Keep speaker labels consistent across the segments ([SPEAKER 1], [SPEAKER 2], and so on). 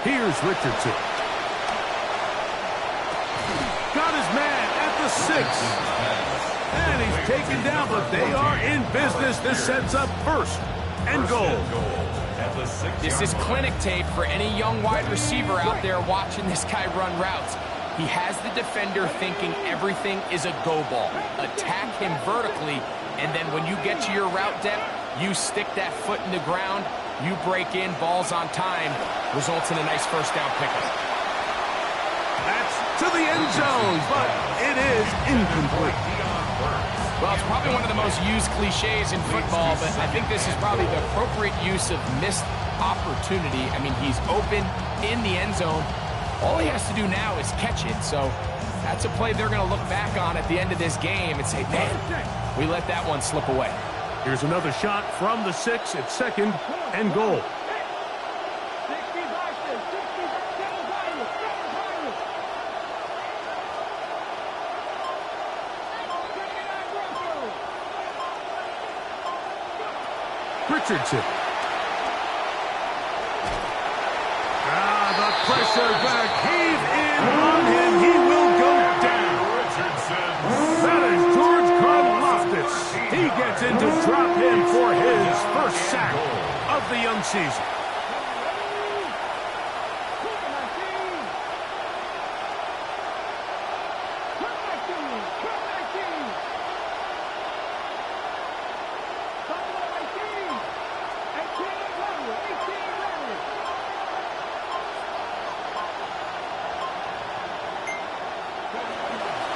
[SPEAKER 1] Here's Richardson. Got his man at the 6. And he's taken down, but they are in business. This sets up first and goal.
[SPEAKER 2] This is clinic tape for any young wide receiver out there watching this guy run routes. He has the defender thinking everything is a go ball. Attack him vertically, and then when you get to your route depth, you stick that foot in the ground, you break in, balls on time, results in a nice first down pickup.
[SPEAKER 1] That's to the end zone, but it is incomplete.
[SPEAKER 2] Well, it's probably one of the most used cliches in football, but I think this is probably the appropriate use of missed opportunity. I mean, he's open in the end zone. All he has to do now is catch it, so that's a play they're going to look back on at the end of this game and say, man, we let that one slip away.
[SPEAKER 1] Here's another shot from the 6 at second and goal. Richardson. The pressure gonna cave in on him. He will go down. That is George Karlaftis. He gets in to drop him for his first sack of the young season.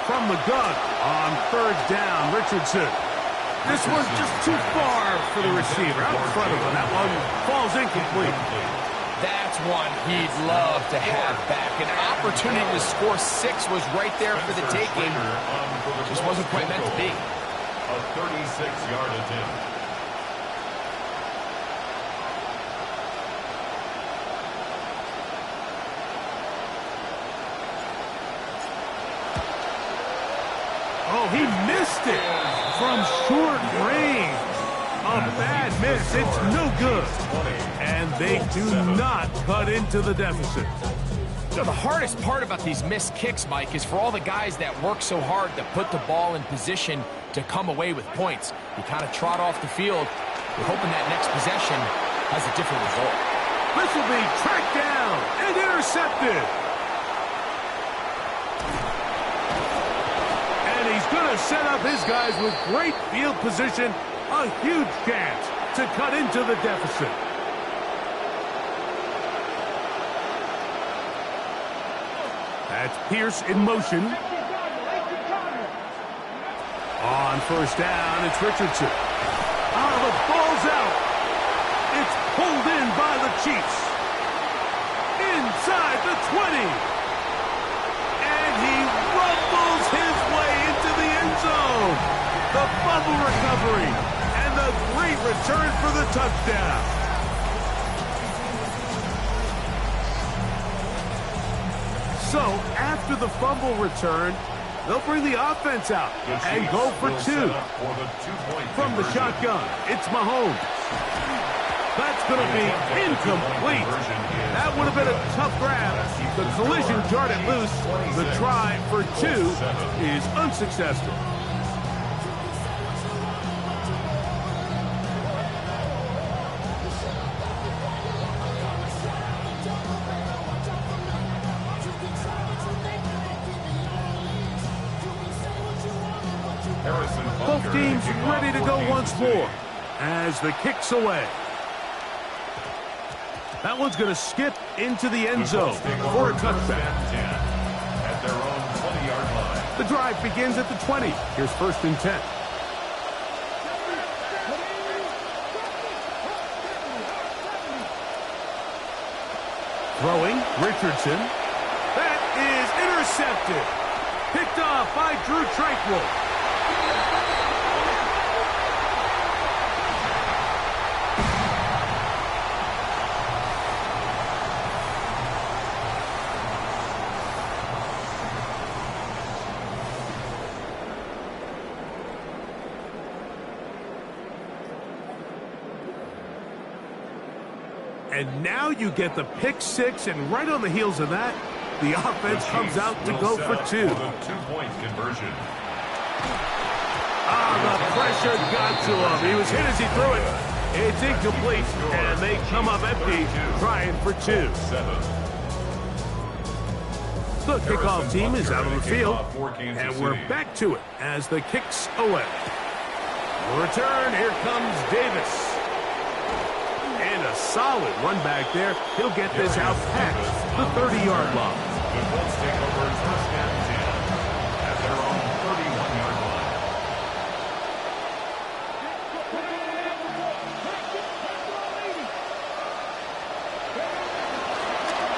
[SPEAKER 1] From the gun on third down, Richardson. This one's just too far for the receiver. Out in front of him. That one falls incomplete.
[SPEAKER 2] That's one he'd love to have back. An opportunity to score 6 was right there for the taking. Just wasn't quite meant to be.
[SPEAKER 3] A 36-yard attempt.
[SPEAKER 1] Oh, he missed it from short range. A bad miss. It's no good. And they do not cut into the deficit.
[SPEAKER 2] So the hardest part about these missed kicks, Mike, is for all the guys that work so hard to put the ball in position to come away with points. You kind of trot off the field. We're hoping that next possession has a different result.
[SPEAKER 1] This will be tracked down and intercepted. He's going to set up his guys with great field position. A huge chance to cut into the deficit. That's Pierce in motion. On first down, it's Richardson. The ball's out. It's pulled in by the Chiefs. Inside the 20. And he rumbles his way into the end zone. The fumble recovery and the great return for the touchdown. So after the fumble return, they'll bring the offense out and go for 2. From the shotgun, it's Mahomes. That's going to be incomplete. That would have been a tough grab. The collision jarred it loose. The try for 2 is unsuccessful. Both teams ready to go once more as the kick's away. That one's going to skip into the end zone for a touchback.
[SPEAKER 3] At their own 20-yard line.
[SPEAKER 1] The drive begins at the 20. Here's first and 10. Throwing, Richardson. That is intercepted. Picked off by Drew Tranquill. And now you get the pick six, and right on the heels of that, the offense comes out to go for two.
[SPEAKER 3] The two-point conversion.
[SPEAKER 1] The pressure got to him. He was hit as he threw it. It's incomplete, and they come up empty, trying for two. The kickoff team is out on the field, and we're back to it as the kick's away. Return, here comes Davis. And a solid run back there. He'll get this out past the 30-yard line.
[SPEAKER 3] The Colts take over first and 10 at their own 31-yard line.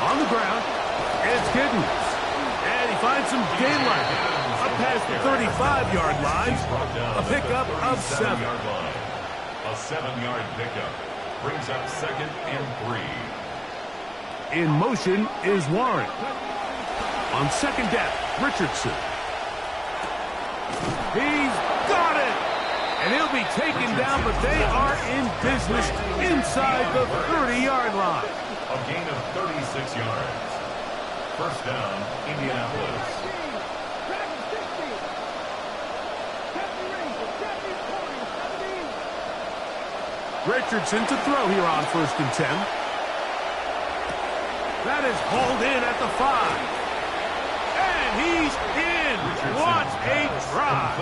[SPEAKER 1] On the ground, it's Giddens. And he finds some daylight up past the 35-yard line. A pickup of 7.
[SPEAKER 3] A 7-yard pickup brings up second and 3.
[SPEAKER 1] In motion is Warren. On second down, Richardson. He's got it! And he'll be taken down, but they are in business inside the 30-yard line.
[SPEAKER 3] A gain of 36 yards. First down, Indianapolis.
[SPEAKER 1] Richardson to throw here on first and 10. That is hauled in at the 5. And he's in. What a drive.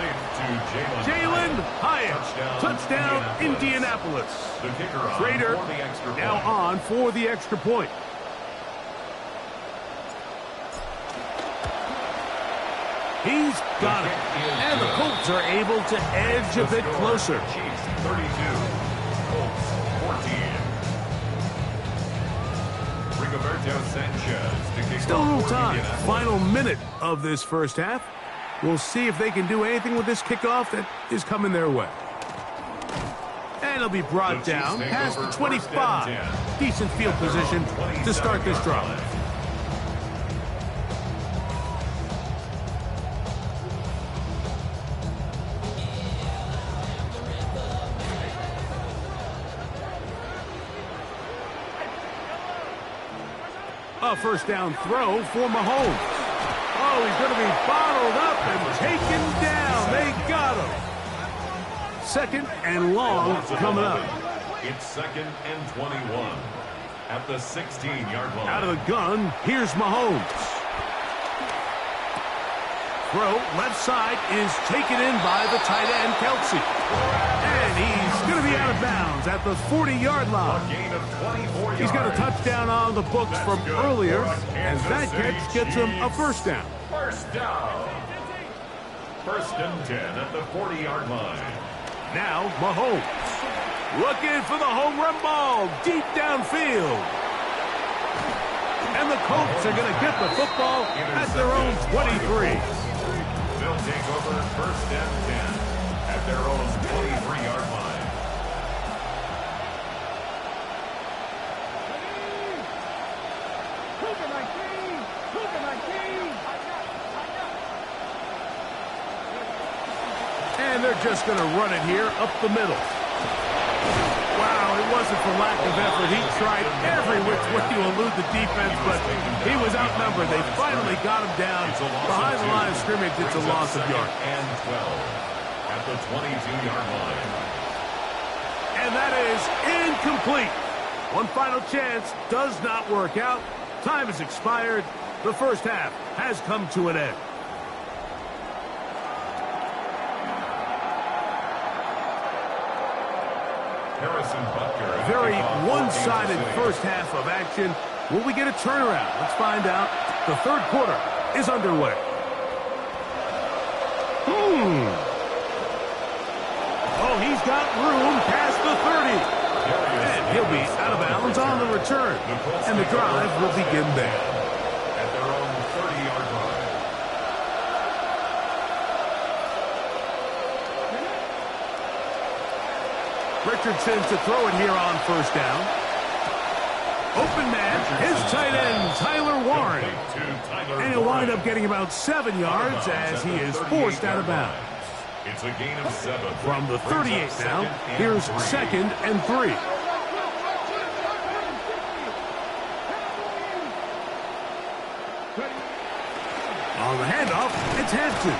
[SPEAKER 1] Jalen Hyatt. Touchdown, Indianapolis.
[SPEAKER 3] The kicker on
[SPEAKER 1] Trader
[SPEAKER 3] for the extra
[SPEAKER 1] now
[SPEAKER 3] point.
[SPEAKER 1] on for the extra point. He's got it. And the Colts are able to edge a bit closer.
[SPEAKER 3] Chiefs 32, Colts 14. Rigoberto Sanchez to kick
[SPEAKER 1] Still a
[SPEAKER 3] off
[SPEAKER 1] little
[SPEAKER 3] for
[SPEAKER 1] time.
[SPEAKER 3] Indianapolis.
[SPEAKER 1] Final minute of this first half. We'll see if they can do anything with this kickoff that is coming their way. And it'll be brought
[SPEAKER 3] The Chiefs
[SPEAKER 1] down
[SPEAKER 3] take
[SPEAKER 1] past
[SPEAKER 3] over
[SPEAKER 1] the
[SPEAKER 3] first and
[SPEAKER 1] 25.
[SPEAKER 3] 10.
[SPEAKER 1] Decent field position to start this drive. A first down throw for Mahomes. Oh, he's going to be bottled up and taken down. They got him. Second and long coming up.
[SPEAKER 3] It's second and 21 at the 16-yard line.
[SPEAKER 1] Out of the gun, here's Mahomes. Throw left side is taken in by the tight end, Kelsey. And he's going to be out of bounds at the 40-yard line.
[SPEAKER 3] A gain of 24 yards.
[SPEAKER 1] He's got a touchdown on the books from earlier, and that catch gets him a first down.
[SPEAKER 3] First down. First and 10 at the 40-yard line.
[SPEAKER 1] Now Mahomes looking for the home run ball deep downfield. And the Colts are going to get the football at their own 23.
[SPEAKER 3] They'll take over first and 10 at their own 23-yard line.
[SPEAKER 1] And they're just going to run it here up the middle. Wow, it wasn't for lack of effort. He tried every which way to elude the defense, but he was outnumbered. They finally got him down behind the line of scrimmage. It's a loss of yards.
[SPEAKER 3] And 12 at the 22-yard line.
[SPEAKER 1] And that is incomplete. One final chance does not work out. Time has expired. The first half has come to an end. Very one-sided first half of action. Will we get a turnaround? Let's find out. The third quarter is underway. Oh, he's got room past the 30. And he'll be out of bounds on the return. And the drive will begin there.
[SPEAKER 3] At their own 30-yard line.
[SPEAKER 1] Richardson to throw it here on first down. Open man, his tight end, Tyler Warren. And he'll wind up getting about 7 yards as he is forced out of bounds.
[SPEAKER 3] It's a gain of 7.
[SPEAKER 1] From the 38 now, here's second and 3. On the handoff, it's Hampton.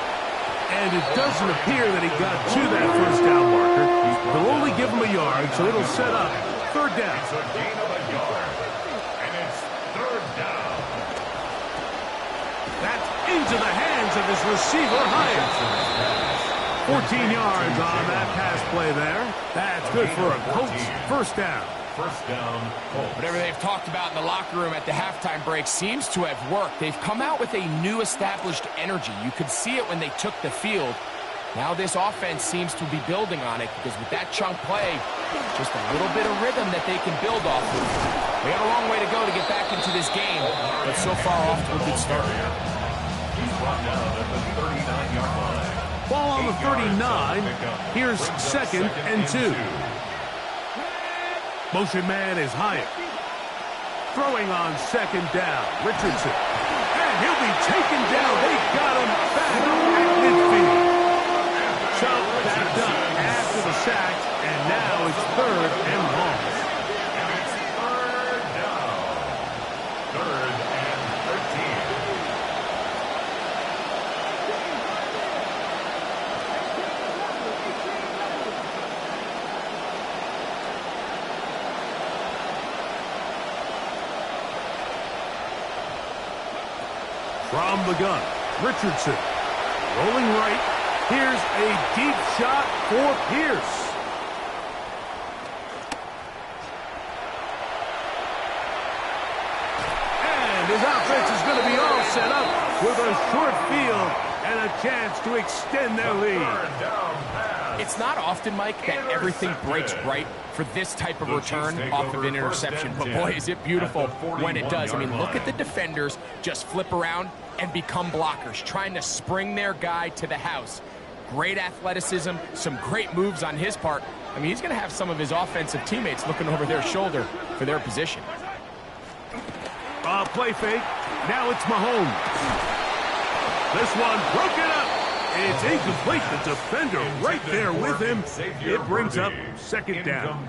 [SPEAKER 1] And it doesn't appear that he got to that first down marker. They'll only give him a yard, so it'll set up third down.
[SPEAKER 3] It's a gain of a yard. And it's third down.
[SPEAKER 1] That's into the hands of his receiver, Hyatt. 14 yards on that pass play there. That's good for a Colts first down.
[SPEAKER 3] First down, Colts.
[SPEAKER 2] Whatever they've talked about in the locker room at the halftime break seems to have worked. They've come out with a new established energy. You could see it when they took the field. Now this offense seems to be building on it because with that chunk play, just a little bit of rhythm that they can build off of. They got a long way to go to get back into this game, but so far off to a good start.
[SPEAKER 3] He's brought down at the 39-yard line.
[SPEAKER 1] Ball on the 39. Here's second and 2. Motion man is Hyatt. Throwing on second down, Richardson. And he'll be taken down. They got him back at midfield. So that's done after the sack, and now it's third and long.
[SPEAKER 3] And it's third down. Third and 13.
[SPEAKER 1] From the gun, Richardson. Rolling right. Here's a deep shot for Pierce. And his offense is going to be all set up with a short field and a chance to extend their lead.
[SPEAKER 2] It's not often, Mike, that everything breaks right for this type of return off of an interception. But boy, is it beautiful when it does. I mean, look at the defenders just flip around and become blockers, trying to spring their guy to the house. Great athleticism, some great moves on his part. I mean, he's going to have some of his offensive teammates looking over their shoulder for their position.
[SPEAKER 1] Play fake. Now it's Mahomes. This one broken up. It's incomplete. The defender right there with him. It brings up second down.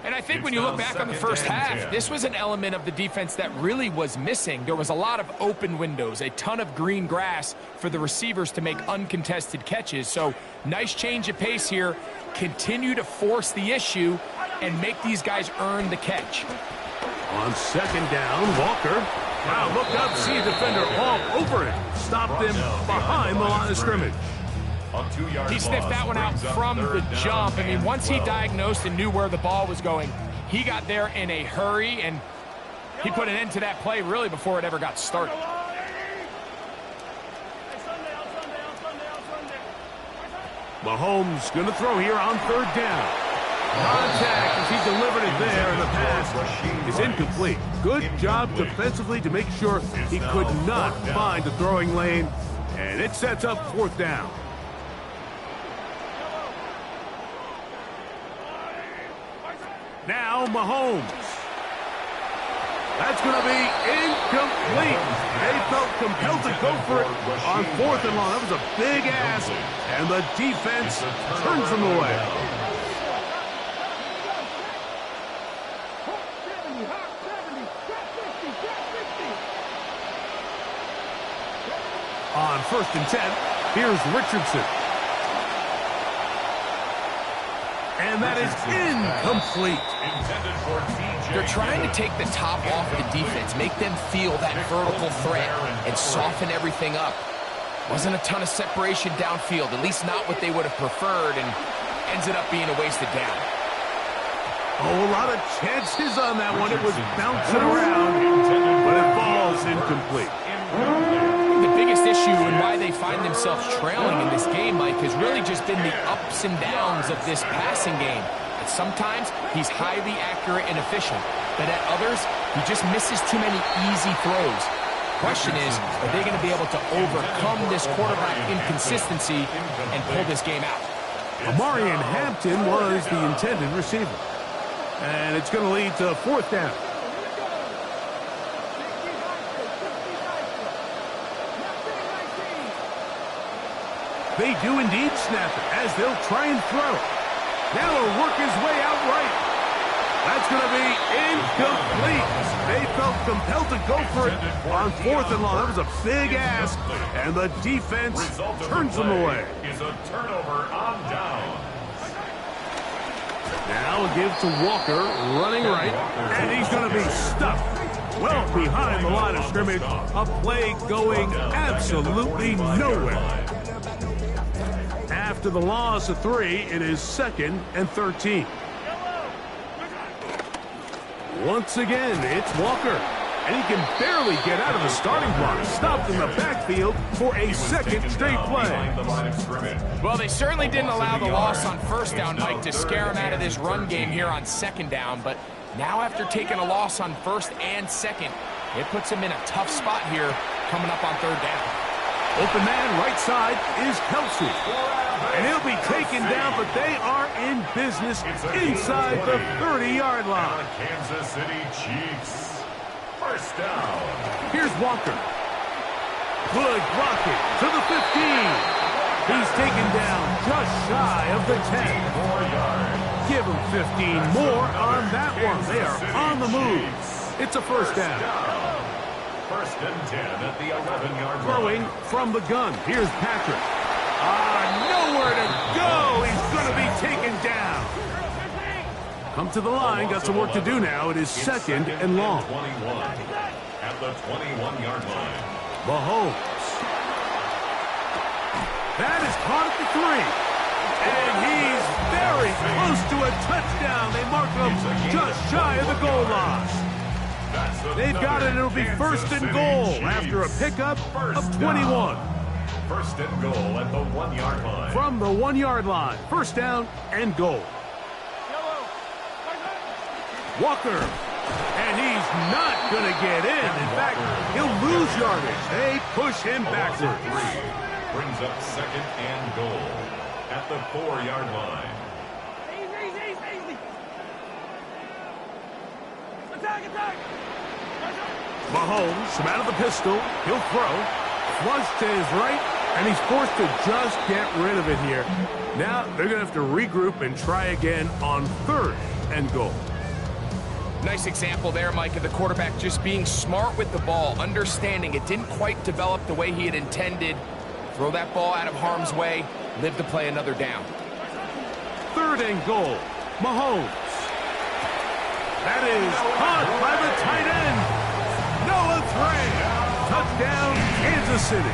[SPEAKER 2] And I think when you look back on the first half, this was an element of the defense that really was missing. There was a lot of open windows, a ton of green grass for the receivers to make uncontested catches. So nice change of pace here. Continue to force the issue and make these guys earn the catch.
[SPEAKER 1] On second down, Walker. Now look up, see a defender all over it. Stopped him behind the line of scrimmage.
[SPEAKER 2] He sniffed that one out from the jump. I mean, once he diagnosed and knew where the ball was going, he got there in a hurry, and he put an end to that play really before it ever got started.
[SPEAKER 1] Mahomes going to throw here on third down. Contact as he delivered it there, and the pass is incomplete. Good job defensively to make sure he could not find the throwing lane, and it sets up fourth down. Now Mahomes. That's going to be incomplete. They felt compelled to go for it on fourth and long. That was a big ask, and the defense turns them away. On first and 10, here's Richardson. And that is incomplete.
[SPEAKER 2] They're trying to take the top off the defense, make them feel that vertical threat, and soften everything up. Wasn't a ton of separation downfield, at least not what they would have preferred, and ends it up being a wasted down.
[SPEAKER 1] Oh, a lot of chances on that one. It was bouncing around, but it falls incomplete.
[SPEAKER 2] The biggest issue and why they find themselves trailing in this game, Mike, has really just been the ups and downs of this passing game. At sometimes, he's highly accurate and efficient, but at others, he just misses too many easy throws. Question is, are they going to be able to overcome this quarterback inconsistency and pull this game out?
[SPEAKER 1] Amarian Hampton was the intended receiver. And it's going to lead to fourth down. They do indeed snap it as they'll try and throw. Now he'll work his way out right. That's going to be incomplete. They felt compelled to go for it on 4th and long. That was a big ask, and the defense turns them away.
[SPEAKER 3] Is a turnover on down.
[SPEAKER 1] Now a give to Walker, running right, and he's going to be stuffed well behind the line of scrimmage. A play going absolutely nowhere. After the loss of 3, it is 2nd and 13. Once again, it's Walker, and he can barely get out of the starting block, stopped in the backfield for a 2nd straight play.
[SPEAKER 2] Well, they certainly didn't allow the loss on 1st down, Mike, to scare him out of this run game here on 2nd down, but now after taking a loss on 1st and 2nd, it puts him in a tough spot here coming up on 3rd down.
[SPEAKER 1] Open man right side is Kelsey. And he'll be taken down, but they are in business inside the 30-yard line.
[SPEAKER 3] Kansas City Chiefs. 1st down.
[SPEAKER 1] Here's Walker. Good blocking to the 15. He's taken down just shy of the 10.
[SPEAKER 3] 4 yards.
[SPEAKER 1] Give him 15 more on that one. They are on the move. It's a 1st down.
[SPEAKER 3] 1st and 10 at the 11-yard line.
[SPEAKER 1] Throwing from the gun. Here's Patrick. Nowhere to go. He's going to be taken down. Come to the line. Got some work to do now. It is 2nd and long.
[SPEAKER 3] 21 at the 21-yard line.
[SPEAKER 1] Mahomes. That is caught at the 3. And he's very close to a touchdown. They mark him just shy of the goal line. They've got it. It'll be 1st and goal after a pickup of 21.
[SPEAKER 3] 1st and goal at the 1-yard line.
[SPEAKER 1] From the 1-yard line. 1st down and goal. Walker. And he's not going to get in. In fact, he'll lose yardage. They push him backwards.
[SPEAKER 3] Brings up 2nd and goal at the 4-yard line.
[SPEAKER 1] Mahomes from out of the pistol. He'll throw. Flush to his right, and he's forced to just get rid of it here. Now they're going to have to regroup and try again on 3rd and goal.
[SPEAKER 2] Nice example there, Mike, of the quarterback just being smart with the ball, understanding it didn't quite develop the way he had intended. Throw that ball out of harm's way, live to play another down.
[SPEAKER 1] 3rd and goal. Mahomes. That is caught by the tight end. Noah Gray. Touchdown, Kansas City.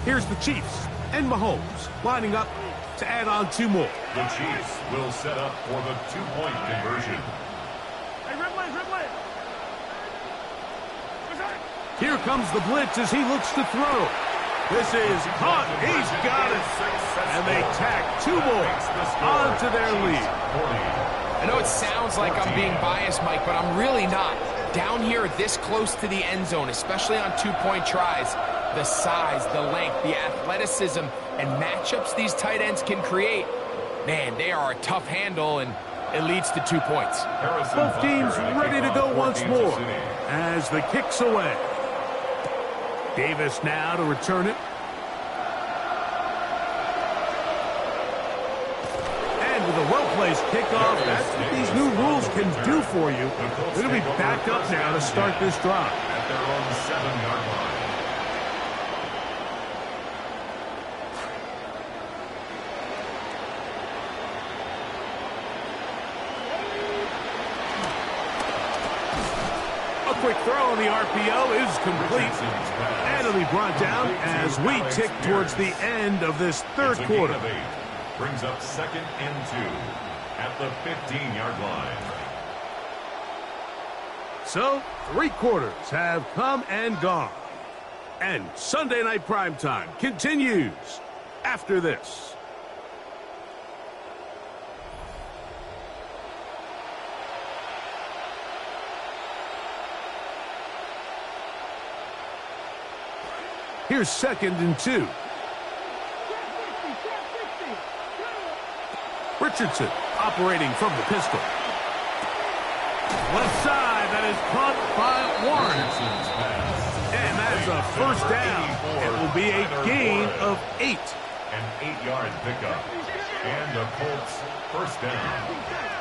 [SPEAKER 1] Here's the Chiefs and Mahomes lining up to add on 2 more.
[SPEAKER 3] The Chiefs will set up for the 2-point conversion.
[SPEAKER 1] Here comes the blitz as he looks to throw. This is caught. He's got it. And they tack 2 more onto their lead.
[SPEAKER 2] I know it sounds like I'm being biased, Mike, but I'm really not. Down here this close to the end zone, especially on 2-point tries, the size, the length, the athleticism, and matchups these tight ends can create, man, they are a tough handle, and it leads to 2 points.
[SPEAKER 1] Both teams ready to go once more as the kick's away. Davis now to return it. And with a well-placed kickoff, that's what these new rules can do for you. It'll be backed up now to start this drive.
[SPEAKER 3] At their own 7-yard line.
[SPEAKER 1] Quick throw on the RPO is complete. And it'll be brought down as we tick towards the end of this 3rd quarter.
[SPEAKER 3] Brings up 2nd and 2 at the 15-yard line.
[SPEAKER 1] So, 3 quarters have come and gone. And Sunday Night Primetime continues after this. Here's 2nd and 2. Richardson operating from the pistol. Left side, that is caught by Warren. And that's a first down. It will be a gain of 8.
[SPEAKER 3] An 8-yard pickup. And the Colts first down.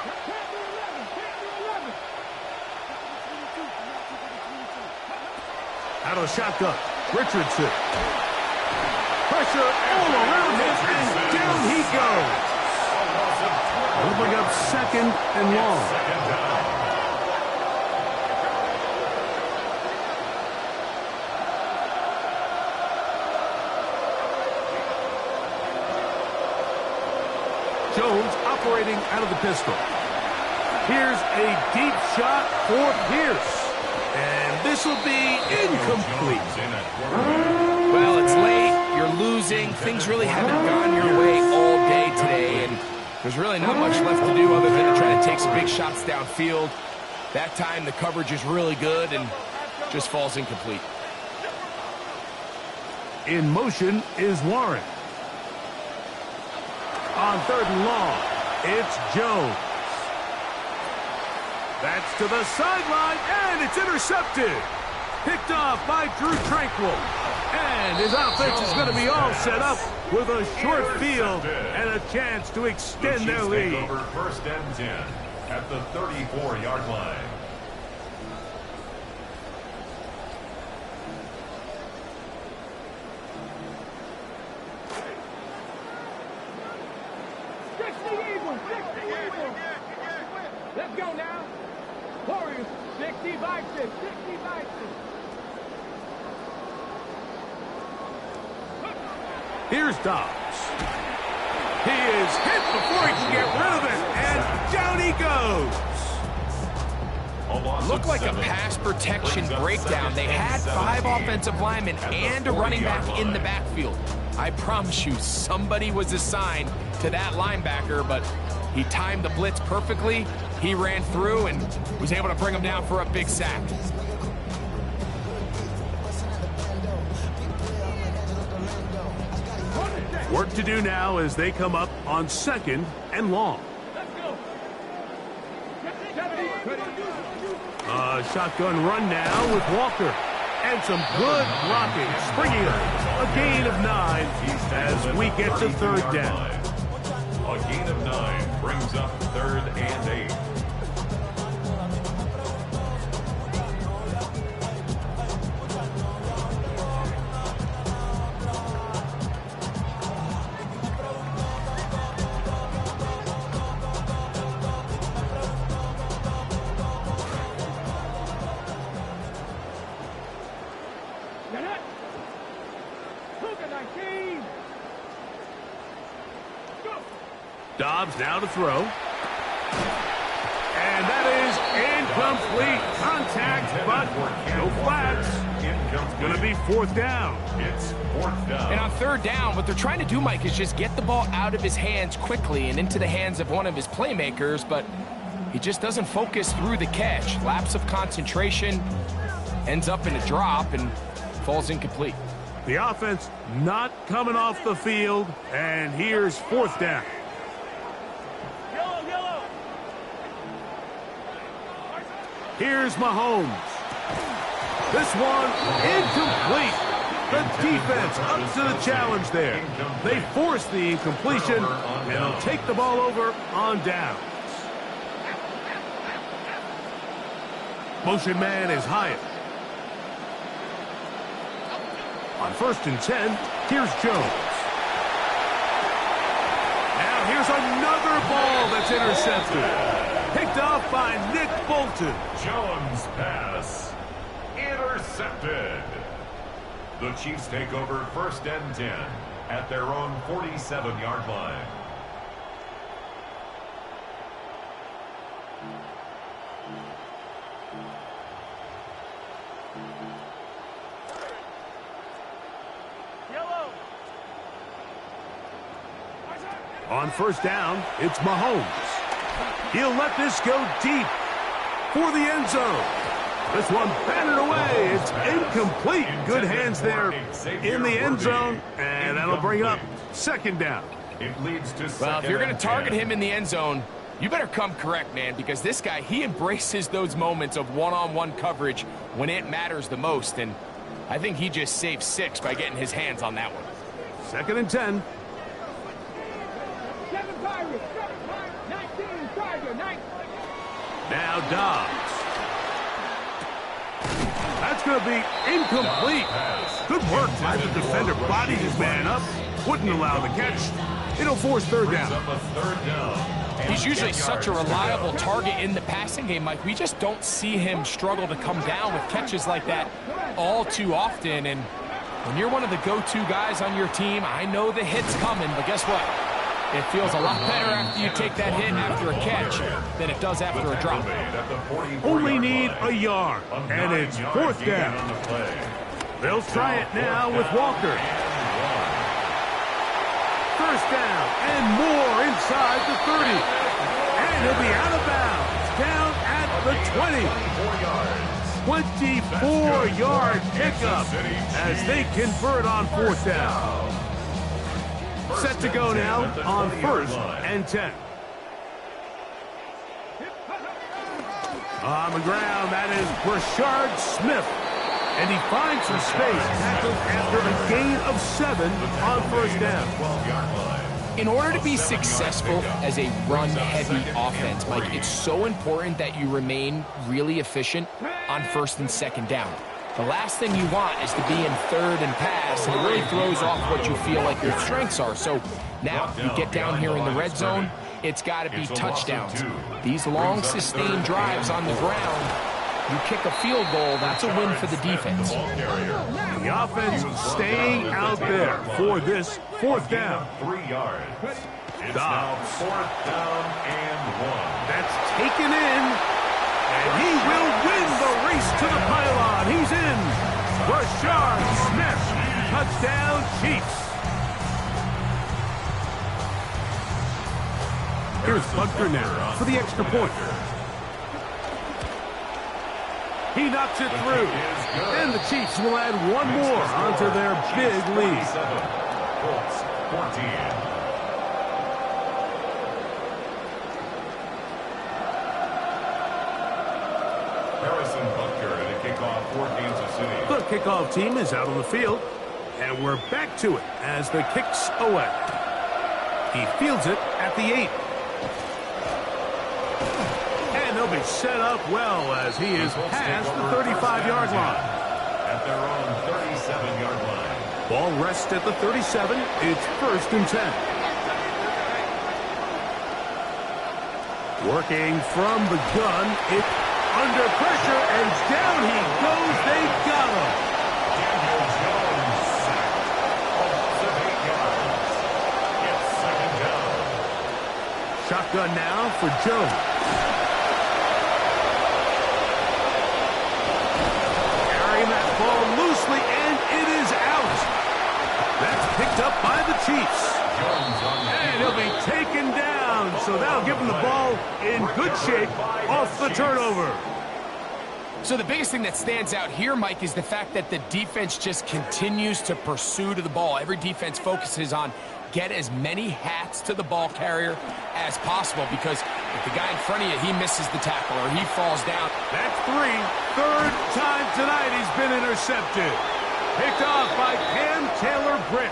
[SPEAKER 1] Out of shotgun, Richardson. Pressure all around him, and down he goes. We'll bring up 2nd and long. Jones operating out of the pistol. Here's a deep shot for Pierce. And this will be incomplete.
[SPEAKER 2] Well, it's late. You're losing. Things really haven't gone your way all day today. And there's really not much left to do other than to try to take some big shots downfield. That time, the coverage is really good and just falls incomplete.
[SPEAKER 1] In motion is Warren. On 3rd and long, it's Jones. That's to the sideline, and it's intercepted. Picked off by Drew Tranquil. And his offense is going to be all set up with a short field and a chance to extend their lead.
[SPEAKER 3] Over 1st and 10 at the 34-yard line.
[SPEAKER 4] Let's go now. Warriors, 60 Bison.
[SPEAKER 1] Here's Dobbs. He is hit before he can get rid of it, and down he goes.
[SPEAKER 2] Looked like a pass protection breakdown. They had 5 offensive linemen and a running back in the backfield. I promise you, somebody was assigned to that linebacker, but he timed the blitz perfectly. He ran through and was able to bring him down for a big sack.
[SPEAKER 1] Work to do now as they come up on 2nd and long. A shotgun run now with Walker. And some good blocking, springing up. A gain of 9 as we get to 3rd down.
[SPEAKER 3] A gain of 9 brings up 3rd and 8.
[SPEAKER 1] Dobbs now to throw. And that is incomplete. Contact, but no flats. It's going to be 4th down.
[SPEAKER 3] It's 4th down.
[SPEAKER 2] And on 3rd down, what they're trying to do, Mike, is just get the ball out of his hands quickly and into the hands of one of his playmakers, but he just doesn't focus through the catch. Lapse of concentration, ends up in a drop, and falls incomplete.
[SPEAKER 1] The offense not coming off the field, and here's 4th down. Here's Mahomes. This one incomplete. The defense up to the challenge there. They force the incompletion, and they'll take the ball over on downs. Motion man is Hyatt. On 1st and 10, here's Jones. Now here's another ball that's intercepted. Picked off by Nick Bolton.
[SPEAKER 3] Jones pass intercepted. The Chiefs take over 1st and 10 at their own 47-yard line.
[SPEAKER 1] On 1st down, it's Mahomes. He'll let this go deep for the end zone. This one batted away. It's incomplete. Good hands there in the end zone, and that'll bring up second down.
[SPEAKER 2] Well, if you're going to target him in the end zone, you better come correct, man, because this guy, he embraces those moments of one-on-one coverage when it matters the most, and I think he just saved 6 by getting his hands on that one.
[SPEAKER 1] Second and 10.
[SPEAKER 4] 7 Pirates, 19 Tiger, 19.
[SPEAKER 1] Now Dobbs. That's going to be incomplete. Good work by the defender. Bodied his man up. Wouldn't allow the catch. It'll force third down.
[SPEAKER 2] He's usually such a reliable target in the passing game, Mike. We just don't see him struggle to come down with catches like that all too often. And when you're one of the go-to guys on your team, I know the hit's coming, but guess what? It feels a lot better after you take that hit after a catch than it does after a drop.
[SPEAKER 1] Only need a yard, and it's fourth down. They'll try it now with Walker. First down, and more inside the 30. And he'll be out of bounds, down at the 20. 24-yard pickup as they convert on fourth down. Set to go now on first and 10. On the ground, that is Brashard Smith. And he finds some space, tackled after a gain of 7 on first down.
[SPEAKER 2] In order to be successful as a run-heavy offense, Mike, it's so important that you remain really efficient on first and second down. The last thing you want is to be in third and pass, and it really throws off what you feel like your strengths are. So now you get down here in the red zone, it's got to be touchdowns. These long, sustained drives on the ground, you kick a field goal, that's a win for the defense.
[SPEAKER 1] The offense staying out there for this fourth down.
[SPEAKER 3] 3 yards. It's now fourth down and 1.
[SPEAKER 1] That's taken in, and he will win the race to the pylon. He's in. Brashard Smith, touchdown Chiefs. Here's Butker now for the extra point. He knocks it through, and the Chiefs will add one more onto their big lead.
[SPEAKER 3] Colts 14. Harrison Butker to kick off for Kansas City.
[SPEAKER 1] The kickoff team is out on the field, and we're back to it as the kick's away. He fields it at the 8. And they'll be set up well as he is past the 35-yard line.
[SPEAKER 3] At their own 37-yard line.
[SPEAKER 1] Ball rests at the 37. It's first and 10. Working from the gun. It's under pressure, and down he goes. They got him.
[SPEAKER 3] Daniel Jones sacked. Loss of 8 yards. It's second down.
[SPEAKER 1] Shotgun now for Jones. Carrying that ball loosely, and it is out. That's picked up by the Chiefs. And he'll be taken down, so that'll give him the ball in good shape off the turnover.
[SPEAKER 2] So the biggest thing that stands out here, Mike, is the fact that the defense just continues to pursue to the ball. Every defense focuses on get as many hats to the ball carrier as possible, because if the guy in front of you, he misses the tackle or he falls down.
[SPEAKER 1] That's 3. Third time tonight he's been intercepted. Picked off by Cam Taylor-Britt.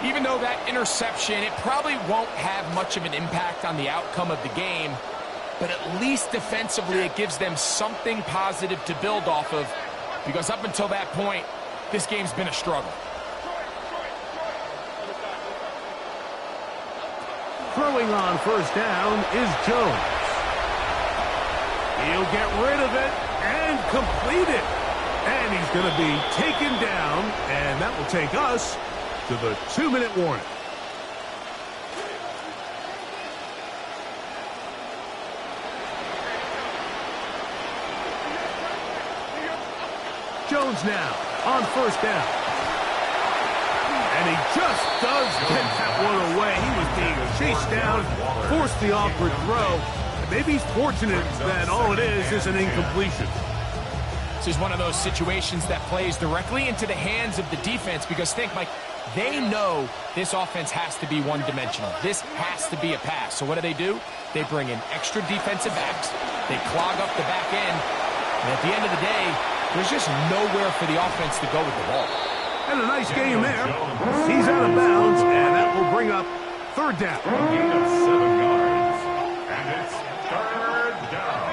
[SPEAKER 2] Even though that interception, it probably won't have much of an impact on the outcome of the game, but at least defensively it gives them something positive to build off of, because up until that point, this game's been a struggle.
[SPEAKER 1] Throwing on first down is Jones. He'll get rid of it and complete it. And he's going to be taken down, and that will take us to the 2-minute warning. Jones now on first down. And he just does get that one away. He was being chased down, forced the awkward throw. And maybe he's fortunate that all it is an incompletion.
[SPEAKER 2] timeouts is one of those situations that plays directly into the hands of the defense because think, Mike, they know this offense has to be one-dimensional. This has to be a pass. So what do? They bring in extra defensive backs. They clog up the back end. And at the end of the day, there's just nowhere for the offense to go with the ball.
[SPEAKER 1] And a nice game there. He's out of bounds, and that will bring up third down.
[SPEAKER 3] Gain of 7 yards. And it's third down.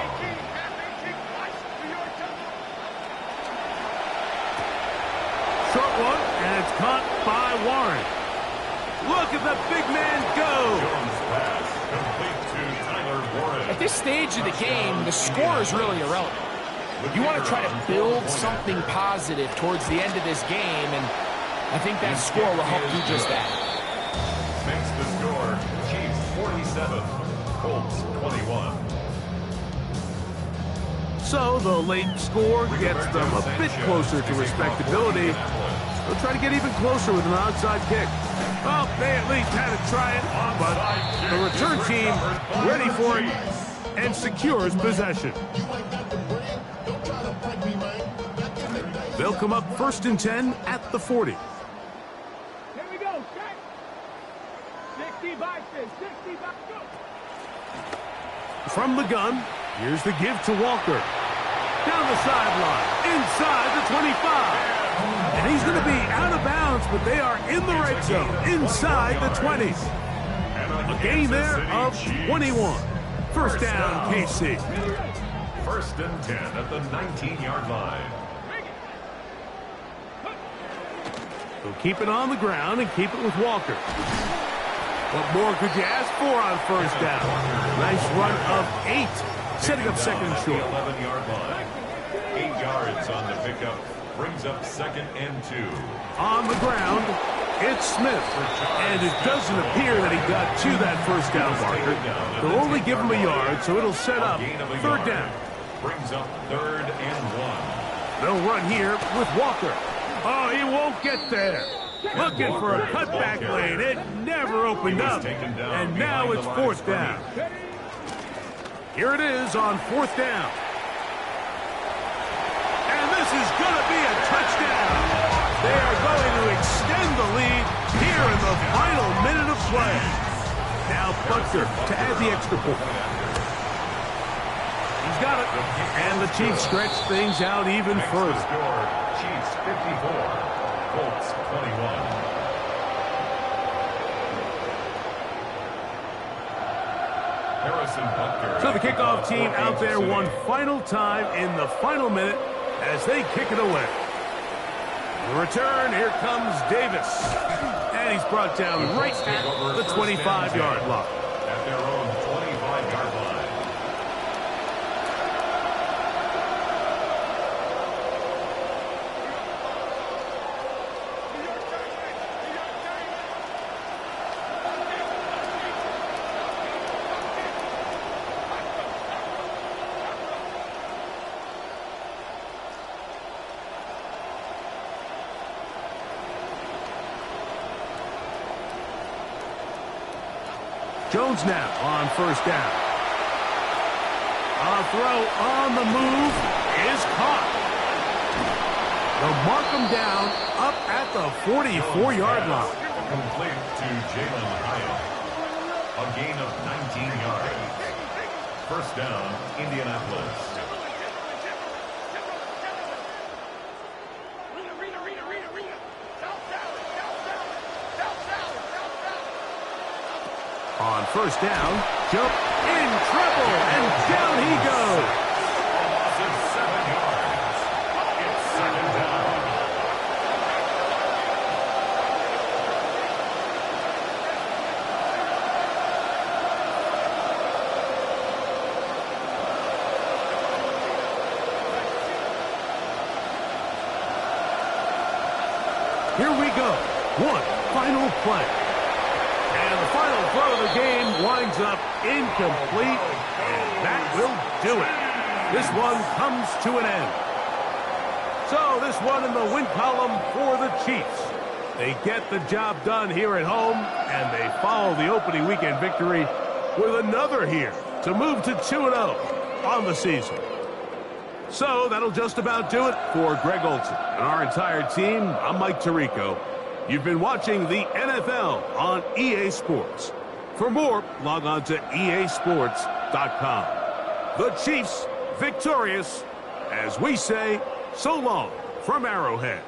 [SPEAKER 1] Short one, and it's caught by Warren. Look at the big man go.
[SPEAKER 3] Jones pass complete to Tyler Warren.
[SPEAKER 2] At this stage of the game, the score is really irrelevant. You want to try to build something positive towards the end of this game, and I think that score will help do just that.
[SPEAKER 3] Makes the score Chiefs 47, Colts 21.
[SPEAKER 1] So the late score gets them a bit closer to respectability. They'll try to get even closer with an onside kick. Well, they at least had to try it, but the return team ready for it and secures possession. They'll come up 1st and 10 at the 40.
[SPEAKER 4] Here we go, check. 60 boxes, 60 boxes.
[SPEAKER 1] From the gun, here's the give to Walker. Down the sideline, inside the 25. And he's going to be out of bounds, but they are in the red zone, inside the 20s. A gain there of 21. First down, KC.
[SPEAKER 3] 1st and 10 at the 19-yard line.
[SPEAKER 1] They'll keep it on the ground and keep it with Walker. What more could you ask for on first down? Nice run of 8, setting up second and short.
[SPEAKER 3] 11-yard line. 8 yards on the pickup. Brings up 2nd and 2.
[SPEAKER 1] On the ground, it's Smith. And it doesn't appear that he got to that first down marker. They'll only give him a yard, so it'll set up third down.
[SPEAKER 3] Brings up 3rd and 1.
[SPEAKER 1] They'll run here with Walker. Oh, he won't get there. Looking for a cutback lane. It never opened up. And now it's 4th down. Here it is on 4th down. And this is going to be a touchdown. They are going to extend the lead here in the final minute of play. Now Butker to add the extra point. He's got it. And the Chiefs stretch things out even further.
[SPEAKER 3] Chiefs 54, Colts 21. Harrison Butker.
[SPEAKER 1] So the kickoff team out there one final time in the final minute as they kick it away. The return, here comes Davis. And he's brought down right at the 25-yard line.
[SPEAKER 3] At their own 25-yard line.
[SPEAKER 1] Jones now on first down. A throw on the move is caught. They'll mark him down up at the 44-yard line.
[SPEAKER 3] Complete to Jalen Hyatt. A gain of 19 yards. First down, Indianapolis.
[SPEAKER 1] On first down, jump in trouble, and down he goes.
[SPEAKER 3] A loss of 7 yards. It's 2nd down.
[SPEAKER 1] Here we go. One final play. And the final throw of the game winds up incomplete, and that will do it. This one comes to an end. So this one in the win column for the Chiefs. They get the job done here at home, and they follow the opening weekend victory with another here to move to 2-0 on the season. So that'll just about do it for Greg Olson and our entire team. I'm Mike Tirico. You've been watching the NFL on EA Sports. For more, log on to easports.com. The Chiefs victorious, as we say, so long from Arrowhead.